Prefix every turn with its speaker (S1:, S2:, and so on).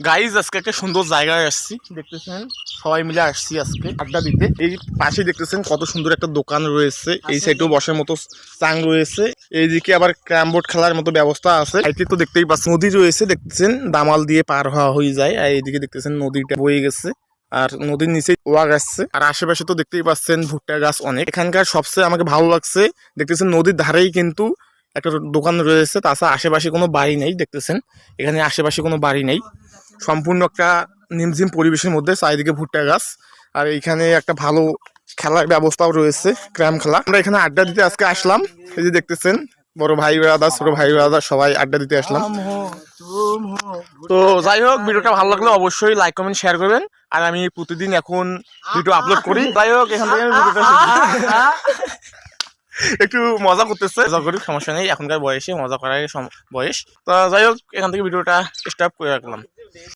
S1: Guys আজকে একটা সুন্দর জায়গায় আসছি, দেখতেছেন সবাই মিলে আসছি আজকে আড্ডা দিতে। এই পাশে দেখতেছেন কত সুন্দর একটা দোকান রয়েছে, এই সাইডেও বসার মতো চাং রয়েছে, এইদিকে আবার ক্যারাম বোর্ড খেলার মতো ব্যবস্থা আছে। সাইডে তো দেখতেই পাচ্ছেন নদী রয়েছে, দেখতেছেন দামাল দিয়ে পার হওয়া হয়ে যায়। আর এইদিকে দেখতেছেন নদীটা বয়ে গেছে আর নদীর নিচে ওয়া গাছছে। আর আশেপাশে তো দেখতেই পাচ্ছেন ভুট্টা গাছ অনেক। এখানকার সবচেয়ে আমাকে ভালো লাগছে, দেখতেছেন নদীর ধারেই কিন্তু একটা দোকান রয়েছে, তাছাড়া আশেপাশে কোনো বাড়ি নেই। দেখতেছেন এখানে আশেপাশে কোনো বাড়ি নেই, সম্পূর্ণ একটা নিমঝিম পরিবেশের মধ্যে, চারিদিকে ভুট্টা গাছ। আর এইখানে একটা ভালো খেলার ব্যবস্থাও রয়েছে, ক্যারাম খেলা। আমরা এখানে আড্ডা দিতে আজকে আসলাম, এই যে দেখতেছেন বড় ভাই ব্রাদার ছোট ভাই ব্রাদার সবাই আড্ডা দিতে আসলাম। তো যাই হোক, ভিডিওটা ভালো লাগলে অবশ্যই লাইক কমেন্ট শেয়ার করবেন। আর আমি প্রতিদিন এখন ভিডিও আপলোড করি। যাই হোক, এখান থেকে আমি ভিডিওটা একটু মজা করতেছে, মজা করি, সমস্যা নেই, এখনকার বয়সে মজা করার বয়স। তো যাই হোক, এখান থেকে ভিডিওটা স্টপ করে রাখলাম।